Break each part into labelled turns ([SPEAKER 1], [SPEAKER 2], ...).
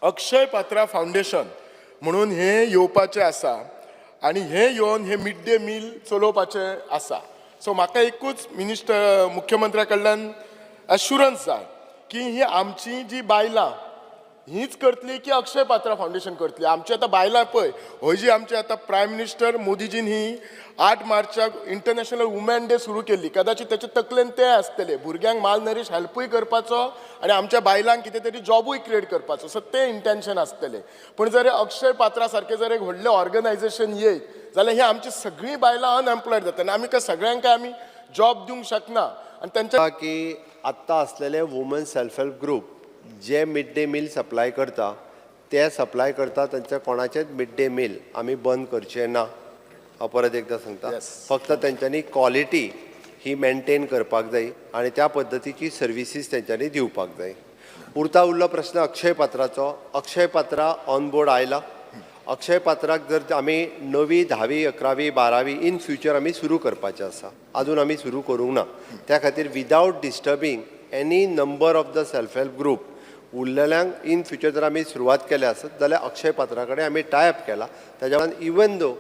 [SPEAKER 1] अक्षय Patra foundation म्हणून हे येवपाचें आसा आनी हे येवन हे मिड डे मील चलोवपाचें आसा. सो म्हाका एकूच मुख्यमंत्र्या कडल्यान एश्युरन्स जाय की ही आमची जी बायलां हीच करतली की अक्षय पात्रा फाउंडेशन करतली. आमची आतां बायलां पळय, हो जी आमची आतां प्रायम मिनिस्टर मोदीजीन ही 8 मार्चाक इंटरनॅशनल वुमॅन डे सुरू केल्ली. कदाचित त्याचे तकलेन ते आसतले भुरग्यांक माल नरीश हेल्पूय करपाचो आनी आमच्या बायलांक कितें तरी जॉबूय क्रिएट करपाचो. सो ते इंटेन्शन आसतलें. पण जर अक्षय पात्रा सारकें जर एक व्हडलें ऑर्गनायझेशन येयत जाल्यार ही आमची सगळीं बायलां अनएम्प्लॉयड जाता आनी आमी सगळ्यांक आमी जॉब दिवंक शकना. आनी तांच्या
[SPEAKER 2] की आत्ता असलेले वुमन सेल्फ हेल्प ग्रुप जे मिड डे मील सप्लाय करता ते सप्लाय करता त्यांचे कोणाचेच मिड डे मील आमी बंद करचे ना. हांव परत एकदा सांगता, फक्त तेंच्यांनी क्वॉलिटी ही मेंटेन करपाक जाय आनी त्या पद्दतीची सर्विसीस तेंच्यांनी दिवपाक जाय. उरता उरलो प्रश्न अक्षय पात्राचो. अक्षय पात्रा ऑन बोर्ड आयला. अक्षय पात्राक जर आमी 9वी 10वी 11वी 12वी इन फ्युचर आमी सुरू करपाचें आसा. अजून आमी सुरू करूंक ना. त्या खातीर without disturbing any number of the self help group उरलेल्यांक इन फ्युचर जर आमी सुरवात केल्या आसत जाल्यार अक्षय पात्रा कडेन आमी टायअप केला. ताज्या वेळान इवन दो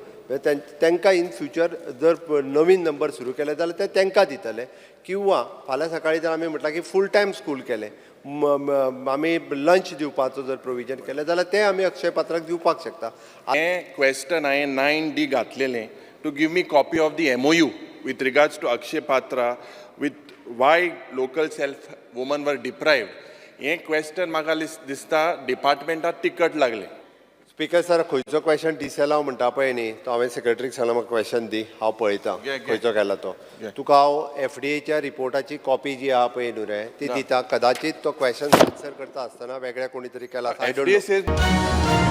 [SPEAKER 2] तांकां इन फ्युचर जर नवीन नंबर सुरू केले जाल्यार ते तांकां दितले. किंवा फाल्यां सकाळीं जर आमी म्हटलां की फूल टायम स्कूल केले, आमी लंच दिवपाचो जर प्रोविजन केलें जाल्यार ते आमी अक्षय पात्राक दिवपाक शकता.
[SPEAKER 3] हें क्वेश्चन हांवें 9D घातलेलें to give me copy of the MOU with regards to Akshay Patra with why local self women were deprived. हें क्वेश्चन म्हाका दिसता डिपार्टमेंटाक तिकट लागलें.
[SPEAKER 2] स्पीकर सर, खंयचो क्वेश्चन डिसेलाव म्हणटा पळय न्ही, तो हांवें सेक्रेटरीक सांगला म्हाका क्वेश्चन दी, हांव पळयतां खंयचो केला तो. तुका हांव FDA रिपोर्टाची कॉपी जी आहा पळय न्हू रे, ती दिता. कदाचित तो क्वेश्चन आन्सर करता आसतना वेगळ्या कोणी तरी केला.
[SPEAKER 3] FDA says